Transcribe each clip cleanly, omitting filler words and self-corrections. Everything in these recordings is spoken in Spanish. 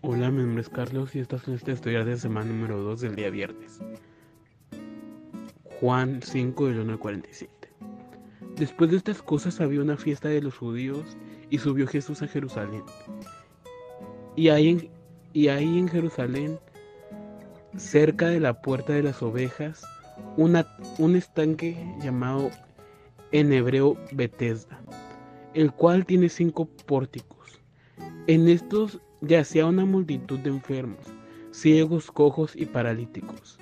Hola, mi nombre es Carlos y esta es nuestra historia de semana número 2 del día viernes. Juan 5 del 1 al 47. Después de estas cosas había una fiesta de los judíos y subió Jesús a Jerusalén. Y ahí en Jerusalén, cerca de la puerta de las ovejas, un estanque llamado en hebreo Betesda, el cual tiene 5 pórticos. En estos yacía una multitud de enfermos, ciegos, cojos y paralíticos,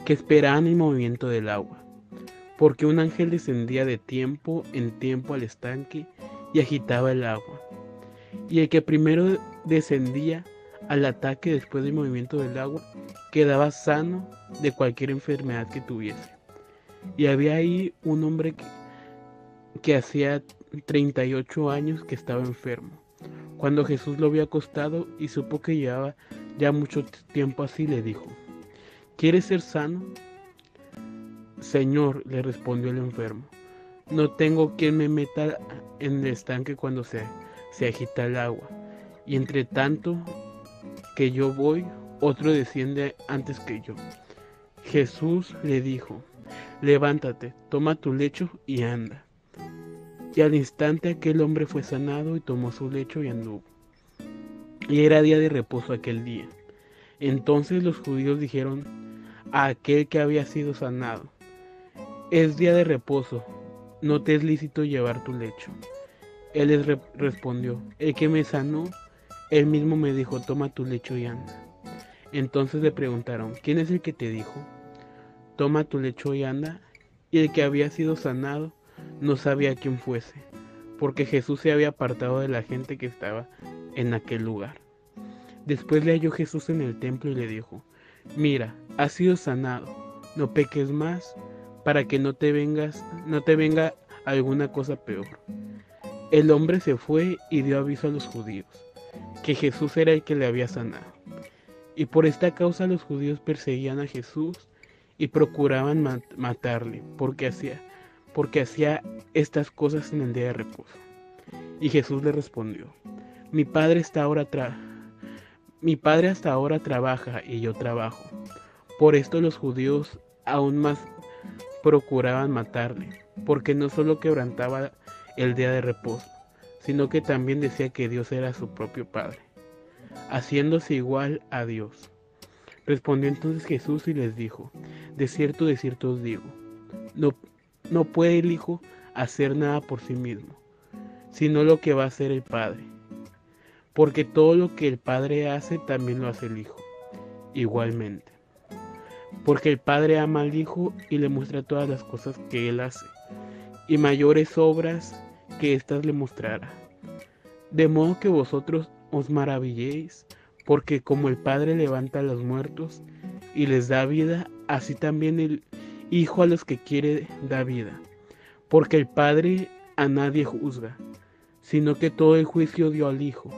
que esperaban el movimiento del agua, porque un ángel descendía de tiempo en tiempo al estanque y agitaba el agua. Y el que primero descendía al ataque después del movimiento del agua quedaba sano de cualquier enfermedad que tuviese. Y había ahí un hombre que hacía 38 años que estaba enfermo. Cuando Jesús lo vio acostado y supo que llevaba ya mucho tiempo así, le dijo: ¿Quieres ser sano? Señor, le respondió el enfermo, no tengo quien me meta en el estanque cuando se agita el agua, y entre tanto que yo voy, otro desciende antes que yo. Jesús le dijo: levántate, toma tu lecho y anda. Y al instante aquel hombre fue sanado y tomó su lecho y anduvo. Y era día de reposo aquel día. Entonces los judíos dijeron a aquel que había sido sanado: es día de reposo, no te es lícito llevar tu lecho. Él les respondió: el que me sanó, él mismo me dijo, toma tu lecho y anda. Entonces le preguntaron: ¿quién es el que te dijo, toma tu lecho y anda? Y el que había sido sanado no sabía quién fuese, porque Jesús se había apartado de la gente que estaba en aquel lugar. Después le halló Jesús en el templo y le dijo: mira, has sido sanado, no peques más, para que no te venga alguna cosa peor. El hombre se fue y dio aviso a los judíos que Jesús era el que le había sanado. Y por esta causa los judíos perseguían a Jesús y procuraban matarle, porque hacía estas cosas en el día de reposo. Y Jesús le respondió: mi padre hasta ahora trabaja y yo trabajo. Por esto los judíos aún más procuraban matarle, porque no solo quebrantaba el día de reposo, sino que también decía que Dios era su propio Padre, haciéndose igual a Dios. Respondió entonces Jesús y les dijo: de cierto os digo, no, no puede el Hijo hacer nada por sí mismo, sino lo que va a hacer el Padre. Porque todo lo que el Padre hace, también lo hace el Hijo, igualmente. Porque el Padre ama al Hijo y le muestra todas las cosas que Él hace, y mayores obras que éstas le mostrará. De modo que vosotros os maravilléis, porque como el Padre levanta a los muertos y les da vida, así también el Hijo a los que quiere da vida. Porque el Padre a nadie juzga, sino que todo el juicio dio al Hijo,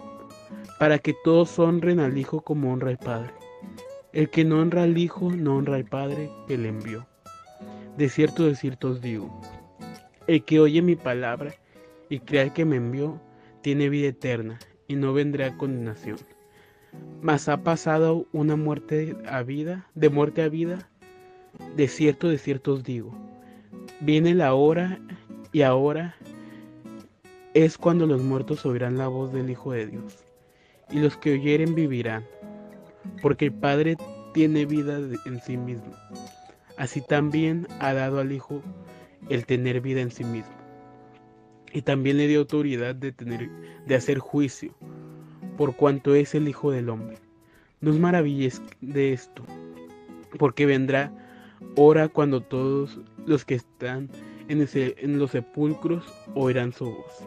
para que todos honren al Hijo como honra el Padre. El que no honra al Hijo, no honra al Padre que le envió. De cierto os digo, el que oye mi palabra y cree al que me envió, tiene vida eterna, y no vendrá a condenación, mas ha pasado de muerte a vida. De cierto os digo, viene la hora, y ahora es cuando los muertos oirán la voz del Hijo de Dios, y los que oyeren vivirán, porque el Padre tiene vida en sí mismo. Así también ha dado al Hijo el tener vida en sí mismo. Y también le dio autoridad de hacer juicio, por cuanto es el Hijo del Hombre. No os maravilléis de esto, porque vendrá hora cuando todos los que están en los sepulcros oirán su voz,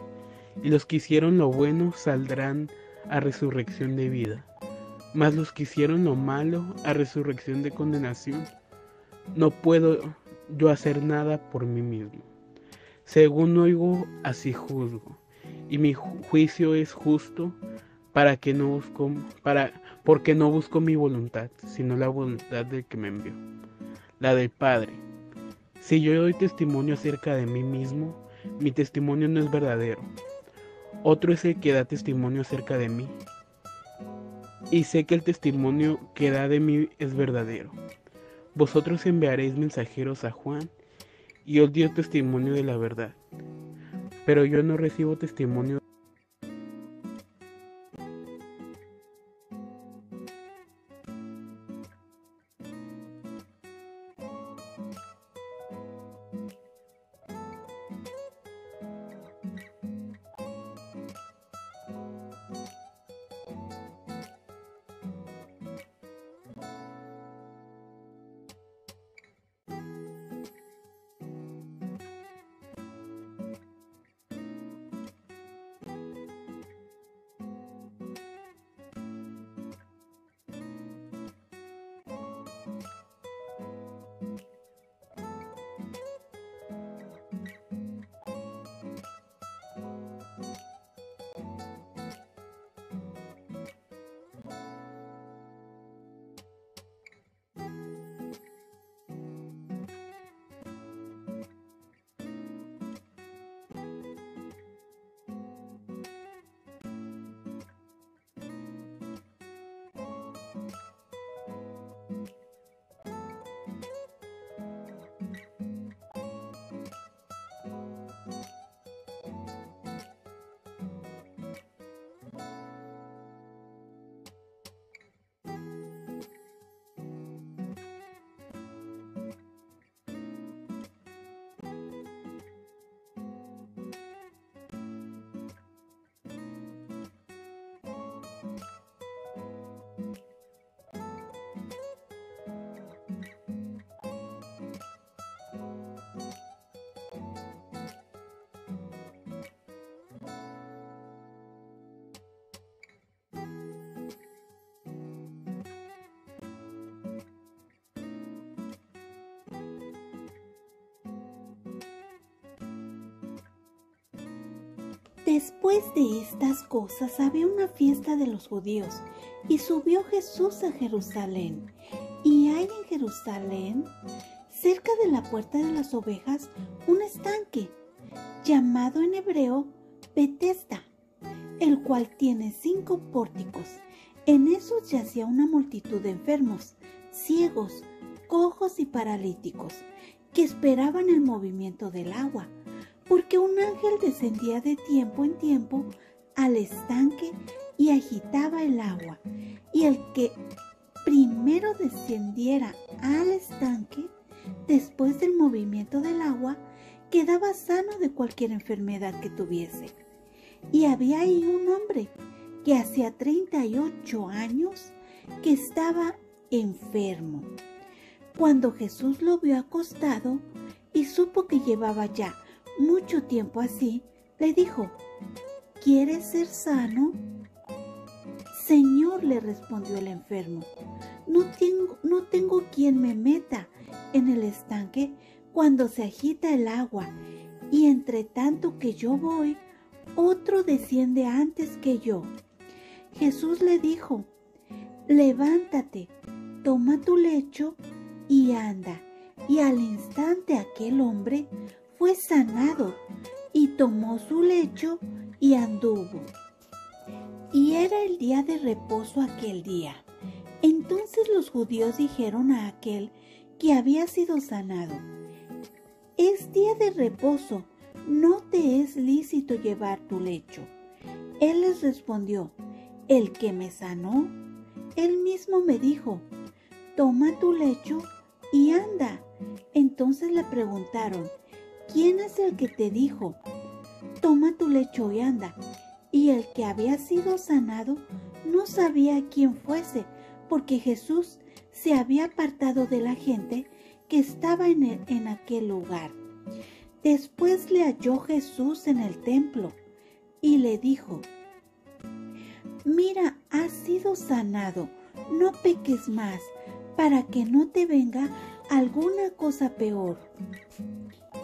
y los que hicieron lo bueno saldrán a resurrección de vida, mas los que hicieron lo malo a resurrección de condenación. No puedo yo hacer nada por mí mismo. Según oigo, así juzgo, y mi juicio es justo, porque no busco mi voluntad, sino la voluntad del que me envió, la del Padre. Si yo doy testimonio acerca de mí mismo, mi testimonio no es verdadero. Otro es el que da testimonio acerca de mí, y sé que el testimonio que da de mí es verdadero. Vosotros enviaréis mensajeros a Juan, y él dio testimonio de la verdad, pero yo no recibo testimonio. Después de estas cosas había una fiesta de los judíos, y subió Jesús a Jerusalén. Y hay en Jerusalén, cerca de la puerta de las ovejas, un estanque, llamado en hebreo Betesda, el cual tiene 5 pórticos. En esos yacía una multitud de enfermos, ciegos, cojos y paralíticos, que esperaban el movimiento del agua, porque un ángel descendía de tiempo en tiempo al estanque y agitaba el agua, y el que primero descendiera al estanque, después del movimiento del agua, quedaba sano de cualquier enfermedad que tuviese. Y había ahí un hombre que hacía 38 años que estaba enfermo. Cuando Jesús lo vio acostado y supo que llevaba ya mucho tiempo así, le dijo: ¿quieres ser sano? Señor, le respondió el enfermo, no tengo quien me meta en el estanque cuando se agita el agua, y entre tanto que yo voy, otro desciende antes que yo. Jesús le dijo: levántate, toma tu lecho y anda. Y al instante aquel hombre fue sanado y tomó su lecho y anduvo. Y era el día de reposo aquel día. Entonces los judíos dijeron a aquel que había sido sanado: es día de reposo, no te es lícito llevar tu lecho. Él les respondió: el que me sanó, él mismo me dijo: toma tu lecho y anda. Entonces le preguntaron: ¿quién es el que te dijo: toma tu lecho y anda? Y el que había sido sanado no sabía quién fuese, porque Jesús se había apartado de la gente que estaba en aquel lugar. Después le halló Jesús en el templo y le dijo: mira, has sido sanado, no peques más, para que no te venga alguna cosa peor.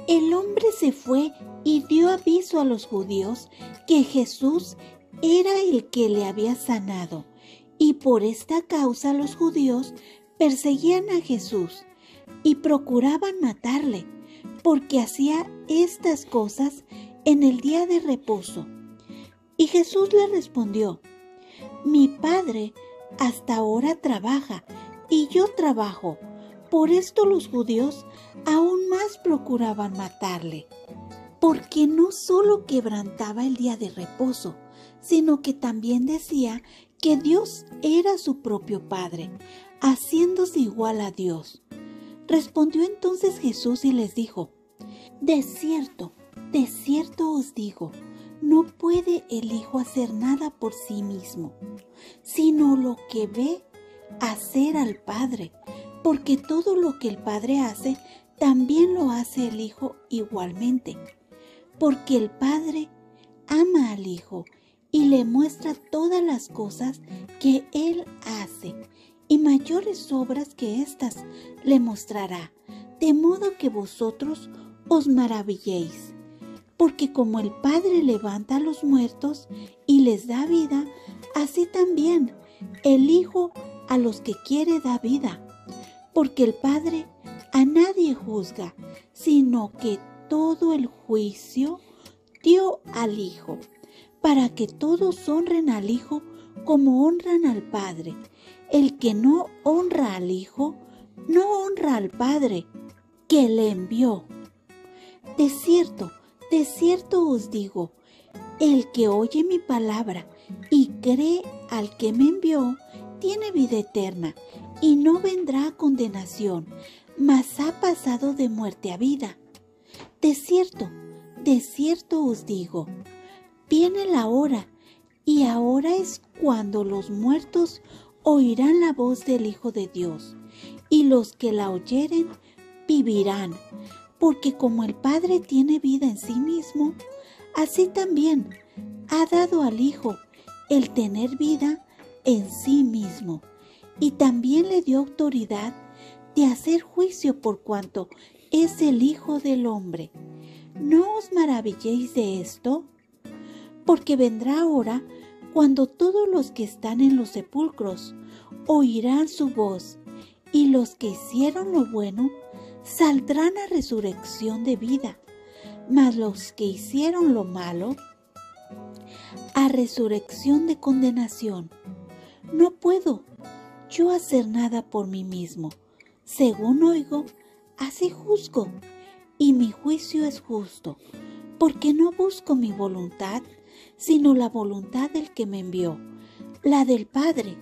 El hombre se fue y dio aviso a los judíos que Jesús era el que le había sanado, y por esta causa los judíos perseguían a Jesús y procuraban matarle, porque hacía estas cosas en el día de reposo. Y Jesús le respondió: mi Padre hasta ahora trabaja y yo trabajo. Por esto los judíos aún más procuraban matarle, porque no solo quebrantaba el día de reposo, sino que también decía que Dios era su propio Padre, haciéndose igual a Dios. Respondió entonces Jesús y les dijo: de cierto os digo, no puede el Hijo hacer nada por sí mismo, sino lo que ve hacer al Padre, porque todo lo que el Padre hace, también lo hace el Hijo igualmente. Porque el Padre ama al Hijo y le muestra todas las cosas que Él hace, y mayores obras que éstas le mostrará, de modo que vosotros os maravilléis. Porque como el Padre levanta a los muertos y les da vida, así también el Hijo a los que quiere da vida. Porque el Padre a nadie juzga, sino que todo el juicio dio al Hijo, para que todos honren al Hijo como honran al Padre. El que no honra al Hijo, no honra al Padre que le envió. De cierto os digo, el que oye mi palabra y cree al que me envió, tiene vida eterna, y no vendrá a condenación, mas ha pasado de muerte a vida. De cierto os digo, viene la hora, y ahora es cuando los muertos oirán la voz del Hijo de Dios, y los que la oyeren vivirán. Porque como el Padre tiene vida en sí mismo, así también ha dado al Hijo el tener vida en sí mismo, y también le dio autoridad de hacer juicio por cuanto es el Hijo del Hombre. ¿No os maravilléis de esto? Porque vendrá hora cuando todos los que están en los sepulcros oirán su voz, y los que hicieron lo bueno saldrán a resurrección de vida, mas los que hicieron lo malo a resurrección de condenación. No puedo yo hacer nada por mí mismo. Según oigo, así juzgo, y mi juicio es justo, porque no busco mi voluntad, sino la voluntad del que me envió, la del Padre.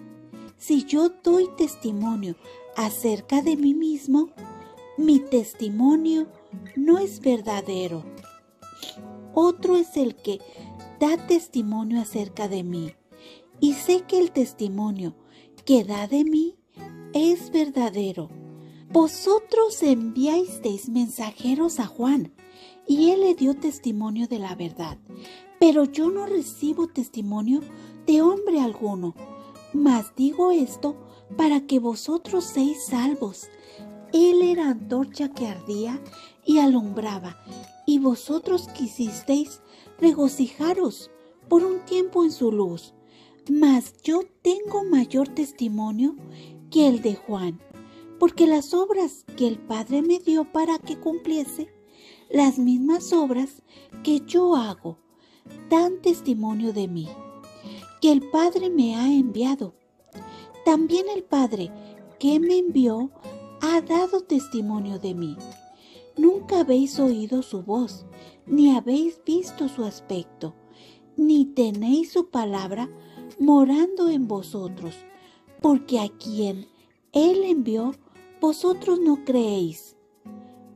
Si yo doy testimonio acerca de mí mismo, mi testimonio no es verdadero. Otro es el que da testimonio acerca de mí, y sé que el testimonio que da de mí es verdadero. Vosotros enviasteis mensajeros a Juan, y él le dio testimonio de la verdad. Pero yo no recibo testimonio de hombre alguno, mas digo esto para que vosotros seáis salvos. Él era antorcha que ardía y alumbraba, y vosotros quisisteis regocijaros por un tiempo en su luz. Mas yo tengo mayor testimonio que el de Juan, porque las obras que el Padre me dio para que cumpliese, las mismas obras que yo hago, dan testimonio de mí, que el Padre me ha enviado. También el Padre que me envió ha dado testimonio de mí. Nunca habéis oído su voz, ni habéis visto su aspecto, ni tenéis su palabra morando en vosotros, porque a quien Él envió, vosotros no creéis.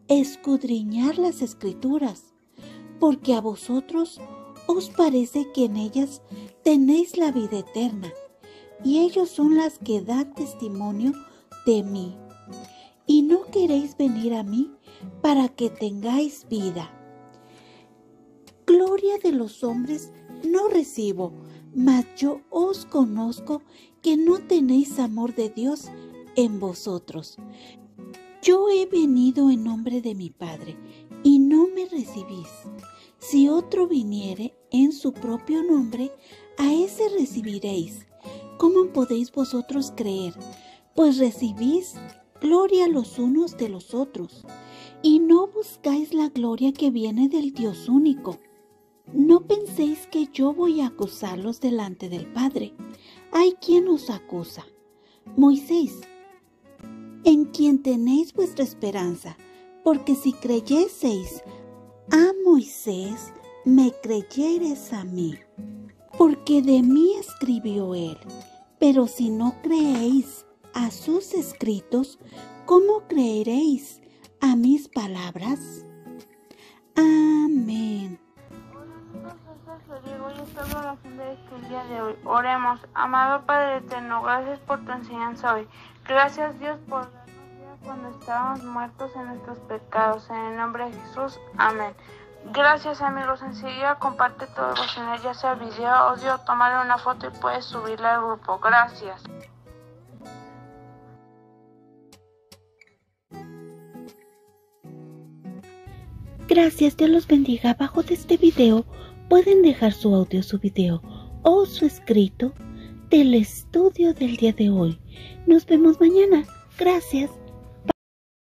Escudriñar las Escrituras, porque a vosotros os parece que en ellas tenéis la vida eterna, y ellos son las que dan testimonio de mí. Y no queréis venir a mí para que tengáis vida. Gloria de los hombres no recibo, mas yo os conozco que no tenéis amor de Dios en vosotros. Yo he venido en nombre de mi Padre, y no me recibís. Si otro viniere en su propio nombre, a ese recibiréis. ¿Cómo podéis vosotros creer? Pues recibís gloria los unos de los otros, y no buscáis la gloria que viene del Dios único. No penséis que yo voy a acusarlos delante del Padre. Hay quien os acusa, Moisés, en quien tenéis vuestra esperanza, porque si creyeseis a Moisés, me creyereis a mí, porque de mí escribió él. Pero si no creéis a sus escritos, ¿cómo creeréis a mis palabras? Amén. Hoy estamos haciendo el día de hoy. Oremos. Amado Padre eterno, gracias por tu enseñanza hoy. Gracias, Dios, por darnos vida cuando estábamos muertos en nuestros pecados. En el nombre de Jesús. Amén. Gracias, amigos. Enseguida comparte tu devocional, ya sea video, audio, tomarle una foto y puedes subirla al grupo. Gracias. Gracias, Dios los bendiga. Abajo de este video pueden dejar su audio, su video o su escrito del estudio del día de hoy. Nos vemos mañana. Gracias.